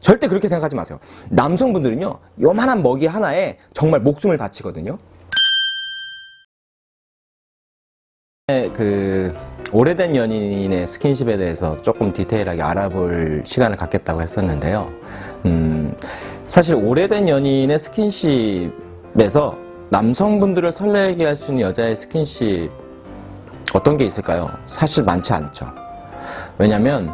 절대 그렇게 생각하지 마세요. 남성분들은요, 요만한 먹이 하나에 정말 목숨을 바치거든요. 오래된 연인의 스킨십에 대해서 조금 디테일하게 알아볼 시간을 갖겠다고 했었는데요. 사실 오래된 연인의 스킨십에서 남성분들을 설레게 할 수 있는 여자의 스킨십 어떤 게 있을까요? 사실 많지 않죠. 왜냐면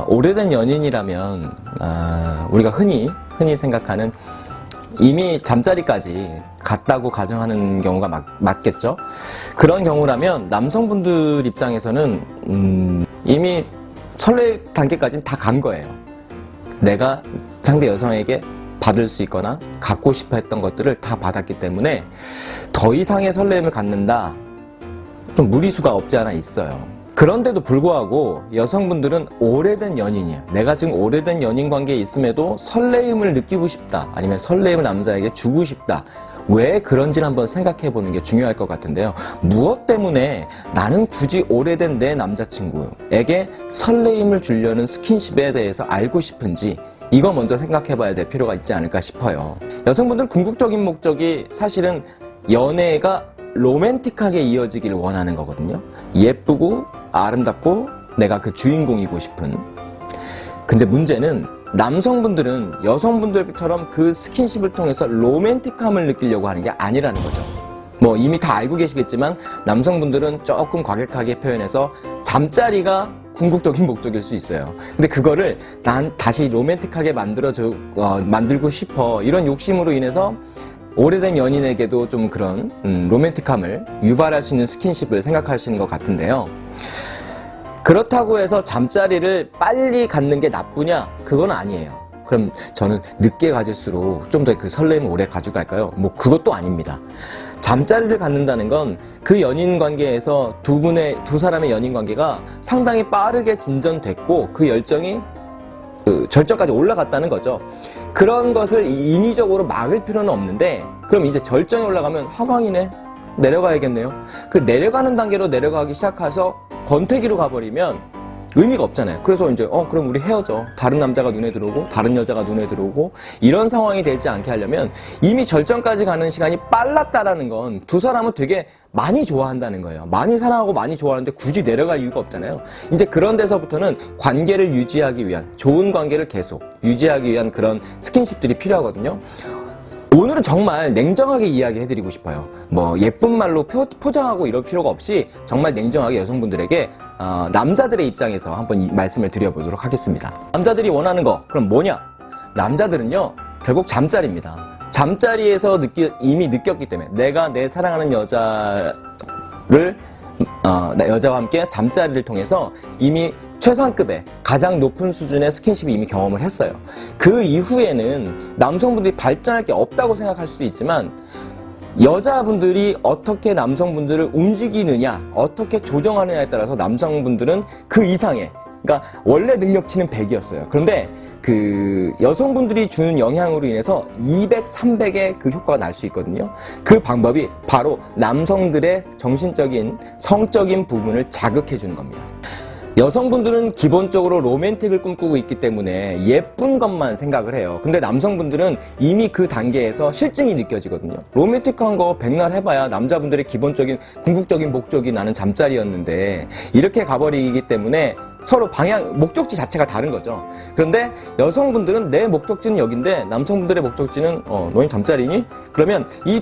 오래된 연인이라면 우리가 흔히 생각하는 이미 잠자리까지 갔다고 가정하는 경우가 맞겠죠. 그런 경우라면 남성분들 입장에서는 이미 설레 단계까지는 다 간 거예요. 내가 상대 여성에게 받을 수 있거나 갖고 싶어 했던 것들을 다 받았기 때문에 더 이상의 설렘을 갖는다, 좀 무리수가 없지 않아 있어요. 그런데도 불구하고 여성분들은 오래된 연인이야, 내가 지금 오래된 연인 관계에 있음에도 설레임을 느끼고 싶다, 아니면 설레임을 남자에게 주고 싶다, 왜 그런지를 한번 생각해 보는 게 중요할 것 같은데요. 무엇 때문에 나는 굳이 오래된 내 남자친구에게 설레임을 주려는 스킨십에 대해서 알고 싶은지, 이거 먼저 생각해 봐야 될 필요가 있지 않을까 싶어요. 여성분들은 궁극적인 목적이 사실은 연애가 로맨틱하게 이어지기를 원하는 거거든요. 예쁘고 아름답고 내가 그 주인공이고 싶은. 근데 문제는 남성분들은 여성분들처럼 그 스킨십을 통해서 로맨틱함을 느끼려고 하는 게 아니라는 거죠. 뭐 이미 다 알고 계시겠지만 남성분들은 조금 과격하게 표현해서 잠자리가 궁극적인 목적일 수 있어요. 근데 그거를 난 다시 로맨틱하게 만들고 싶어, 이런 욕심으로 인해서 오래된 연인에게도 좀 그런 로맨틱함을 유발할 수 있는 스킨십을 생각하시는 것 같은데요. 그렇다고 해서 잠자리를 빨리 갖는 게 나쁘냐? 그건 아니에요. 그럼 저는 늦게 가질수록 좀 더 그 설렘을 오래 가져갈까요? 뭐 그것도 아닙니다. 잠자리를 갖는다는 건 그 연인 관계에서 두 사람의 연인 관계가 상당히 빠르게 진전됐고 그 열정이 절정까지 올라갔다는 거죠. 그런 것을 인위적으로 막을 필요는 없는데, 그럼 이제 절정에 올라가면 하강이네, 내려가야겠네요. 그 내려가는 단계로 내려가기 시작해서 권태기로 가버리면 의미가 없잖아요. 그래서 이제 그럼 우리 헤어져, 다른 남자가 눈에 들어오고 다른 여자가 눈에 들어오고, 이런 상황이 되지 않게 하려면 이미 절정까지 가는 시간이 빨랐다라는 건 두 사람은 되게 많이 좋아한다는 거예요. 많이 사랑하고 많이 좋아하는데 굳이 내려갈 이유가 없잖아요. 이제 그런 데서부터는 관계를 유지하기 위한, 좋은 관계를 계속 유지하기 위한 그런 스킨십들이 필요하거든요. 오늘은 정말 냉정하게 이야기해드리고 싶어요. 뭐 예쁜 말로 포장하고 이럴 필요가 없이 정말 냉정하게 여성분들에게 남자들의 입장에서 한번 이 말씀을 드려보도록 하겠습니다. 남자들이 원하는 거 그럼 뭐냐? 남자들은요, 결국 잠자리입니다. 잠자리에서 이미 느꼈기 때문에 내가 내 사랑하는 여자와 함께 잠자리를 통해서 이미 최상급의 가장 높은 수준의 스킨십을 이미 경험을 했어요. 그 이후에는 남성분들이 발전할 게 없다고 생각할 수도 있지만, 여자분들이 어떻게 남성분들을 움직이느냐, 어떻게 조정하느냐에 따라서 남성분들은 그 이상의, 그러니까 원래 능력치는 100이었어요. 그런데 그 여성분들이 주는 영향으로 인해서 200, 300의 그 효과가 날 수 있거든요. 그 방법이 바로 남성들의 정신적인, 성적인 부분을 자극해 주는 겁니다. 여성분들은 기본적으로 로맨틱을 꿈꾸고 있기 때문에 예쁜 것만 생각을 해요. 근데 남성분들은 이미 그 단계에서 실증이 느껴지거든요. 로맨틱한 거 백날 해봐야 남자분들의 기본적인 궁극적인 목적이 나는 잠자리였는데, 이렇게 가버리기 때문에 서로 목적지 자체가 다른 거죠. 그런데 여성분들은 내 목적지는 여긴데 남성분들의 목적지는 너희 잠자리니? 그러면 이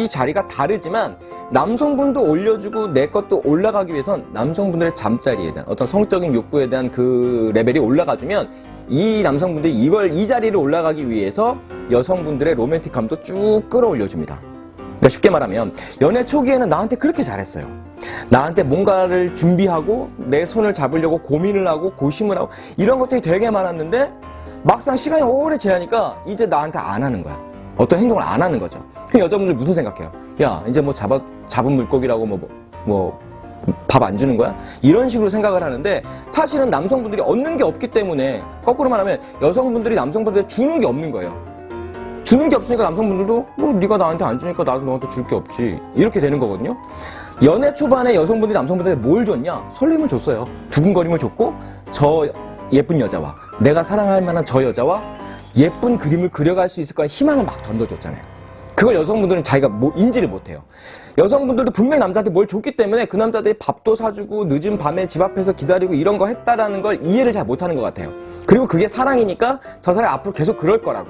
자리가 다르지만 남성분도 올려주고 내 것도 올라가기 위해선 남성분들의 잠자리에 대한 어떤 성적인 욕구에 대한 그 레벨이 올라가주면 이 남성분들이 이 자리를 올라가기 위해서 여성분들의 로맨틱함도 쭉 끌어올려줍니다. 그러니까 쉽게 말하면 연애 초기에는 나한테 그렇게 잘했어요. 나한테 뭔가를 준비하고 내 손을 잡으려고 고민을 하고 고심을 하고 이런 것들이 되게 많았는데, 막상 시간이 오래 지나니까 이제 나한테 안 하는 거야. 어떤 행동을 안 하는 거죠. 그럼 여자분들 무슨 생각해요? 야, 이제 뭐 잡은 물고기라고 밥 안 주는 거야? 이런 식으로 생각을 하는데, 사실은 남성분들이 얻는 게 없기 때문에, 거꾸로 말하면 여성분들이 남성분들한테 주는 게 없는 거예요. 주는 게 없으니까 남성분들도 네가 나한테 안 주니까 나도 너한테 줄 게 없지, 이렇게 되는 거거든요. 연애 초반에 여성분들이 남성분들한테 뭘 줬냐? 설렘을 줬어요. 두근거림을 줬고, 예쁜 여자와 내가 사랑할 만한 저 여자와 예쁜 그림을 그려갈 수 있을 거란 희망을 막 던져줬잖아요. 그걸 여성분들은 자기가 인지를 못해요. 여성분들도 분명히 남자한테 뭘 줬기 때문에 그 남자들이 밥도 사주고 늦은 밤에 집 앞에서 기다리고 이런 거 했다라는 걸 이해를 잘 못하는 것 같아요. 그리고 그게 사랑이니까 저 사람이 앞으로 계속 그럴 거라고.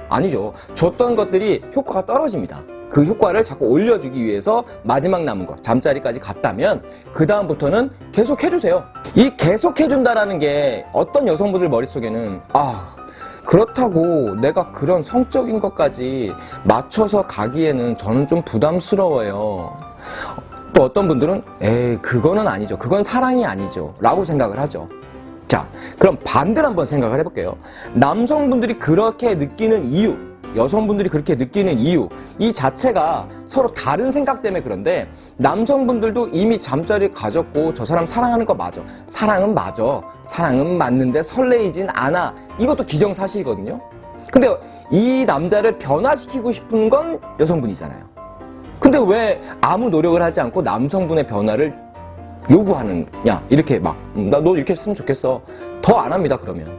아니죠. 줬던 것들이 효과가 떨어집니다. 그 효과를 자꾸 올려주기 위해서 마지막 남은 거 잠자리까지 갔다면 그 다음부터는 계속 해주세요. 이 계속 해준다라는 게 어떤 여성분들 머릿속에는 그렇다고 내가 그런 성적인 것까지 맞춰서 가기에는 저는 좀 부담스러워요. 또 어떤 분들은 에이 그거는 아니죠. 그건 사랑이 아니죠 라고 생각을 하죠. 자, 그럼 반대로 한번 생각을 해볼게요. 남성분들이 그렇게 느끼는 이유, 여성분들이 그렇게 느끼는 이유, 이 자체가 서로 다른 생각 때문에 그런데 남성분들도 이미 잠자리를 가졌고 저 사람 사랑하는 거 맞아. 사랑은 맞아. 사랑은 맞는데 설레이진 않아. 이것도 기정사실이거든요. 근데 이 남자를 변화시키고 싶은 건 여성분이잖아요. 근데 왜 아무 노력을 하지 않고 남성분의 변화를 요구하느냐. 이렇게 막 너 이렇게 했으면 좋겠어. 더 안 합니다. 그러면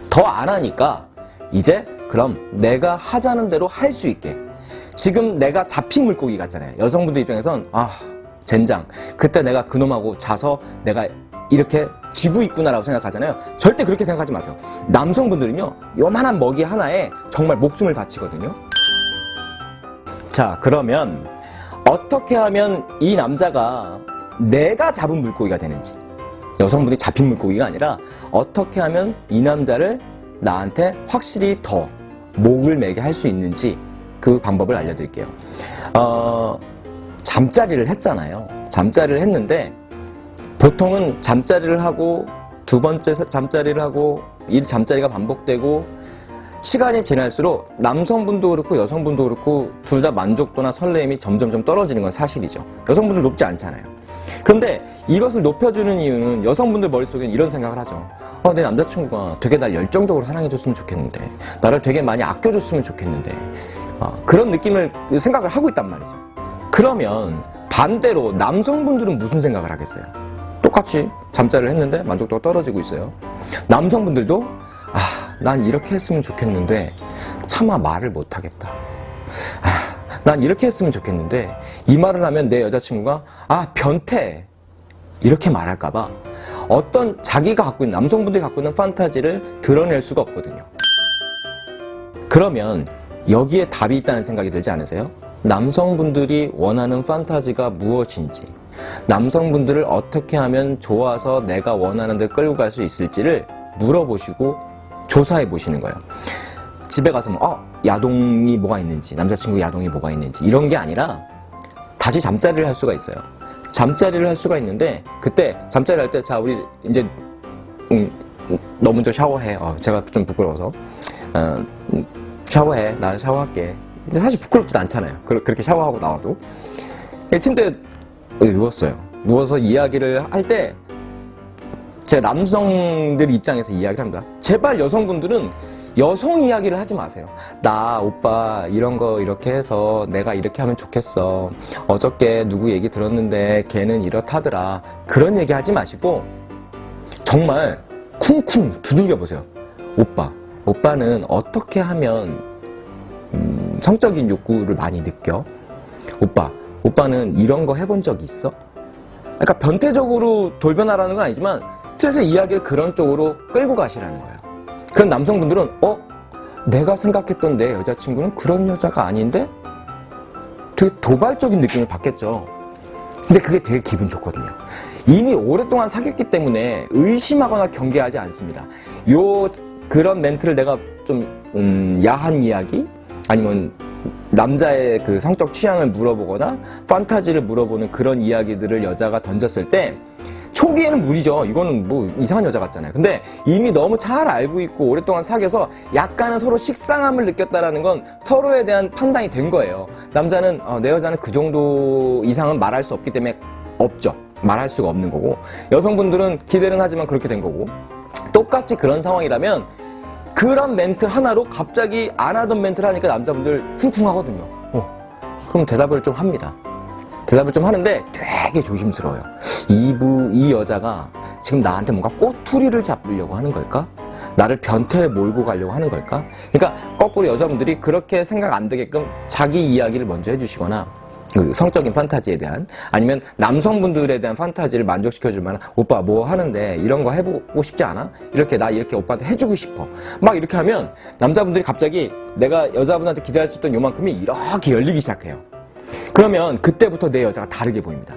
더 안 하니까 이제 그럼 내가 하자는 대로 할 수 있게. 지금 내가 잡힌 물고기 같잖아요. 여성분들 입장에선 젠장. 그때 내가 그놈하고 자서 내가 이렇게 지고 있구나라고 생각하잖아요. 절대 그렇게 생각하지 마세요. 남성분들은요. 요만한 먹이 하나에 정말 목숨을 바치거든요. 자, 그러면 어떻게 하면 이 남자가 내가 잡은 물고기가 되는지, 여성분이 잡힌 물고기가 아니라 어떻게 하면 이 남자를 나한테 확실히 더 목을 매게 할 수 있는지 그 방법을 알려드릴게요. 잠자리를 했잖아요. 잠자리를 했는데 보통은 잠자리를 하고 두 번째 잠자리를 하고 이 잠자리가 반복되고 시간이 지날수록 남성분도 그렇고 여성분도 그렇고 둘 다 만족도나 설렘이 점점점 떨어지는 건 사실이죠. 여성분들 높지 않잖아요. 그런데 이것을 높여주는 이유는 여성분들 머릿속엔 이런 생각을 하죠. 내 남자친구가 되게 날 열정적으로 사랑해줬으면 좋겠는데, 나를 되게 많이 아껴줬으면 좋겠는데, 그런 느낌을 생각을 하고 있단 말이죠. 그러면 반대로 남성분들은 무슨 생각을 하겠어요? 똑같이 잠자리를 했는데 만족도가 떨어지고 있어요. 남성분들도 난 이렇게 했으면 좋겠는데 차마 말을 못하겠다. 난 이렇게 했으면 좋겠는데 이 말을 하면 내 여자친구가 변태 이렇게 말할까봐 어떤 자기가 갖고 있는, 남성분들이 갖고 있는 판타지를 드러낼 수가 없거든요. 그러면 여기에 답이 있다는 생각이 들지 않으세요? 남성분들이 원하는 판타지가 무엇인지, 남성분들을 어떻게 하면 좋아서 내가 원하는 데 끌고 갈 수 있을지를 물어보시고 조사해 보시는 거예요. 집에 가서 야동이 뭐가 있는지, 남자친구 야동이 뭐가 있는지 이런 게 아니라 다시 잠자리를 할 수가 있어요. 잠자리를 할 수가 있는데 그때 잠자리를 할 때 자 우리 이제 너 먼저 샤워해. 제가 좀 부끄러워서 샤워해. 나 샤워할게. 근데 사실 부끄럽지도 않잖아요. 그렇게 샤워하고 나와도 침대에 누웠어요. 누워서 이야기를 할 때 제가 남성들 입장에서 이야기를 합니다. 제발 여성분들은 여성 이야기를 하지 마세요. 나 오빠 이런 거 이렇게 해서 내가 이렇게 하면 좋겠어. 어저께 누구 얘기 들었는데 걔는 이렇다더라. 그런 얘기 하지 마시고 정말 쿵쿵 두들겨 보세요. 오빠는 어떻게 하면 성적인 욕구를 많이 느껴? 오빠는 이런 거 해본 적 있어? 그러니까 변태적으로 돌변하라는 건 아니지만 슬슬 이야기를 그런 쪽으로 끌고 가시라는 거예요. 그럼 남성분들은 내가 생각했던 내 여자친구는 그런 여자가 아닌데? 되게 도발적인 느낌을 받겠죠. 근데 그게 되게 기분 좋거든요. 이미 오랫동안 사귀었기 때문에 의심하거나 경계하지 않습니다. 그런 멘트를 내가 좀 야한 이야기? 아니면 남자의 그 성적 취향을 물어보거나 판타지를 물어보는 그런 이야기들을 여자가 던졌을 때 초기에는 무리죠. 이거는 뭐 이상한 여자 같잖아요. 근데 이미 너무 잘 알고 있고 오랫동안 사귀어서 약간은 서로 식상함을 느꼈다라는 건 서로에 대한 판단이 된 거예요. 남자는 내 여자는 그 정도 이상은 말할 수 없기 때문에 없죠. 말할 수가 없는 거고, 여성분들은 기대는 하지만 그렇게 된 거고, 똑같이 그런 상황이라면 그런 멘트 하나로 갑자기 안 하던 멘트를 하니까 남자분들 쿵쿵하거든요. 그럼 대답을 좀 합니다. 대답을 좀 하는데 되게 조심스러워요. 이 여자가 지금 나한테 뭔가 꼬투리를 잡으려고 하는 걸까? 나를 변태에 몰고 가려고 하는 걸까? 그러니까 거꾸로 여자분들이 그렇게 생각 안 되게끔 자기 이야기를 먼저 해주시거나 그 성적인 판타지에 대한, 아니면 남성분들에 대한 판타지를 만족시켜줄 만한, 오빠 뭐 하는데 이런 거 해보고 싶지 않아? 이렇게 나 이렇게 오빠한테 해주고 싶어. 막 이렇게 하면 남자분들이 갑자기 내가 여자분한테 기대할 수 있던 요만큼이 이렇게 열리기 시작해요. 그러면 그때부터 내 여자가 다르게 보입니다.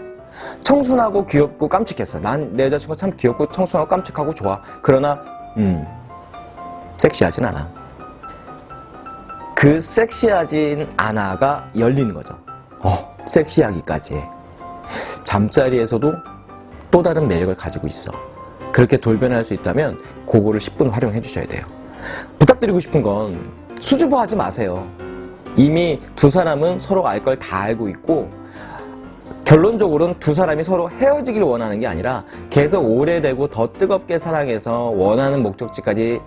청순하고 귀엽고 깜찍했어. 난 내 여자친구가 참 귀엽고 청순하고 깜찍하고 좋아. 그러나 섹시하진 않아. 그 섹시하진 않아가 열리는 거죠. 섹시하기까지 해. 잠자리에서도 또 다른 매력을 가지고 있어. 그렇게 돌변할 수 있다면 그거를 10분 활용해 주셔야 돼요. 부탁드리고 싶은 건 수줍어하지 마세요. 이미 두 사람은 서로 알 걸 다 알고 있고, 결론적으로는 두 사람이 서로 헤어지기를 원하는 게 아니라 계속 오래되고 더 뜨겁게 사랑해서 원하는 목적지까지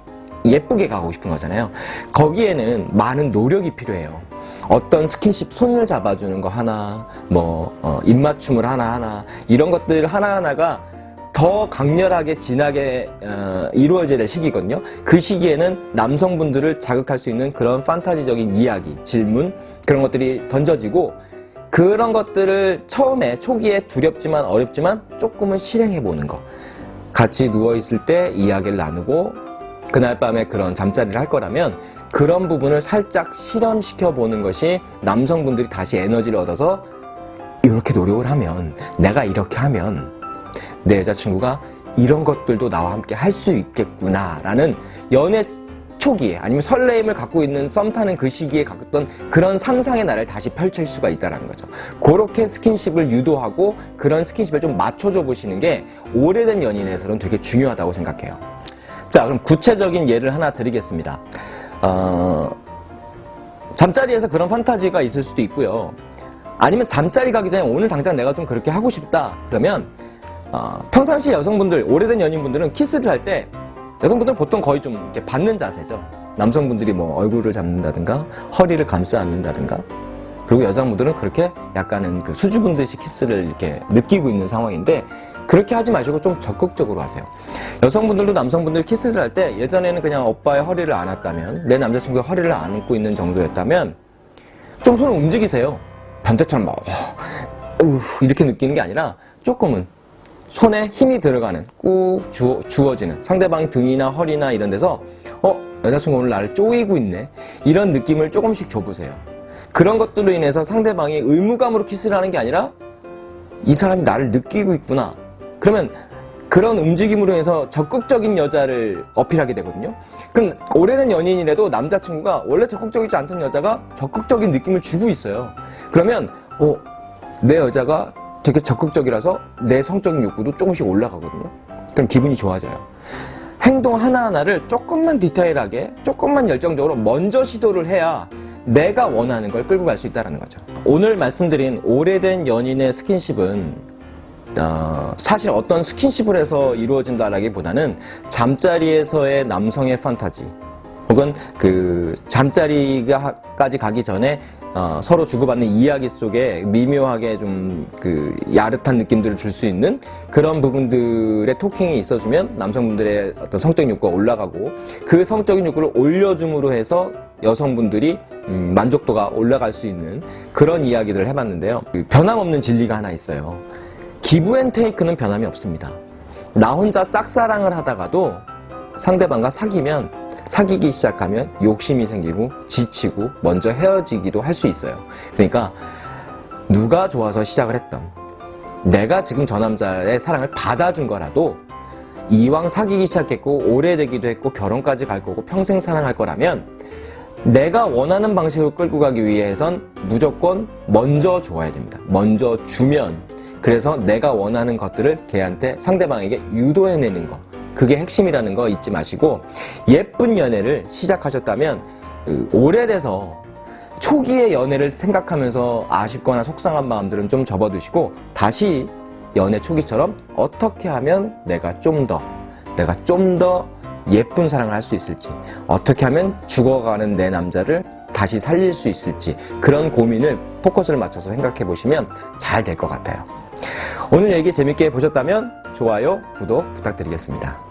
예쁘게 가고 싶은 거잖아요. 거기에는 많은 노력이 필요해요. 어떤 스킨십, 손을 잡아주는 거 하나, 입맞춤을 하나하나, 이런 것들 하나하나가 더 강렬하게 진하게 이루어져야 될 시기거든요. 그 시기에는 남성분들을 자극할 수 있는 그런 판타지적인 이야기, 질문, 그런 것들이 던져지고, 그런 것들을 처음에 초기에 두렵지만 어렵지만 조금은 실행해보는 거. 같이 누워있을 때 이야기를 나누고 그날 밤에 그런 잠자리를 할 거라면 그런 부분을 살짝 실현시켜보는 것이 남성분들이 다시 에너지를 얻어서 이렇게 노력을 하면, 내가 이렇게 하면 내 여자친구가 이런 것들도 나와 함께 할 수 있겠구나 라는 연애 초기에, 아니면 설레임을 갖고 있는 썸 타는 그 시기에 갖던 그런 상상의 나를 다시 펼칠 수가 있다는 거죠. 그렇게 스킨십을 유도하고 그런 스킨십을 좀 맞춰줘 보시는 게 오래된 연인에서는 되게 중요하다고 생각해요. 자, 그럼 구체적인 예를 하나 드리겠습니다. 잠자리에서 그런 판타지가 있을 수도 있고요. 아니면 잠자리 가기 전에 오늘 당장 내가 좀 그렇게 하고 싶다 그러면, 평상시 여성분들, 오래된 연인분들은 키스를 할 때 여성분들은 보통 거의 좀 이렇게 받는 자세죠. 남성분들이 얼굴을 잡는다든가 허리를 감싸 안는다든가, 그리고 여성분들은 그렇게 약간은 그 수줍은 듯이 키스를 이렇게 느끼고 있는 상황인데, 그렇게 하지 마시고 좀 적극적으로 하세요. 여성분들도 남성분들 키스를 할 때 예전에는 그냥 오빠의 허리를 안았다면, 내 남자친구의 허리를 안고 있는 정도였다면 좀 손을 움직이세요. 변태처럼 이렇게 느끼는 게 아니라 조금은 손에 힘이 들어가는, 꾹 주어지는, 상대방 등이나 허리나 이런 데서 여자친구 오늘 나를 쪼이고 있네, 이런 느낌을 조금씩 줘보세요. 그런 것들로 인해서 상대방이 의무감으로 키스를 하는 게 아니라 이 사람이 나를 느끼고 있구나, 그러면 그런 움직임으로 해서 적극적인 여자를 어필하게 되거든요. 그럼 오래된 연인이라도 남자친구가 원래 적극적이지 않던 여자가 적극적인 느낌을 주고 있어요. 그러면 내 여자가 되게 적극적이라서 내 성적인 욕구도 조금씩 올라가거든요. 그럼 기분이 좋아져요. 행동 하나하나를 조금만 디테일하게, 조금만 열정적으로 먼저 시도를 해야 내가 원하는 걸 끌고 갈 수 있다는 거죠. 오늘 말씀드린 오래된 연인의 스킨십은 사실 어떤 스킨십을 해서 이루어진다라기보다는 잠자리에서의 남성의 판타지, 혹은 그 잠자리까지 가기 전에 서로 주고받는 이야기 속에 미묘하게 좀 그 야릇한 느낌들을 줄 수 있는 그런 부분들의 토킹이 있어주면 남성분들의 어떤 성적인 욕구가 올라가고, 그 성적인 욕구를 올려줌으로 해서 여성분들이 만족도가 올라갈 수 있는 그런 이야기들을 해봤는데요. 변함없는 진리가 하나 있어요. 기브 앤 테이크는 변함이 없습니다. 나 혼자 짝사랑을 하다가도 상대방과 사귀기 시작하면 욕심이 생기고 지치고 먼저 헤어지기도 할 수 있어요. 그러니까 누가 좋아서 시작을 했던, 내가 지금 저 남자의 사랑을 받아준 거라도 이왕 사귀기 시작했고 오래되기도 했고 결혼까지 갈 거고 평생 사랑할 거라면 내가 원하는 방식으로 끌고 가기 위해선 무조건 먼저 줘야 됩니다. 먼저 주면, 그래서 내가 원하는 것들을 걔한테, 상대방에게 유도해내는 거, 그게 핵심이라는 거 잊지 마시고, 예쁜 연애를 시작하셨다면 오래돼서 초기의 연애를 생각하면서 아쉽거나 속상한 마음들은 좀 접어두시고, 다시 연애 초기처럼 어떻게 하면 내가 좀 더 예쁜 사랑을 할 수 있을지, 어떻게 하면 죽어가는 내 남자를 다시 살릴 수 있을지, 그런 고민을 포커스를 맞춰서 생각해 보시면 잘 될 것 같아요. 오늘 얘기 재밌게 보셨다면 좋아요, 구독 부탁드리겠습니다.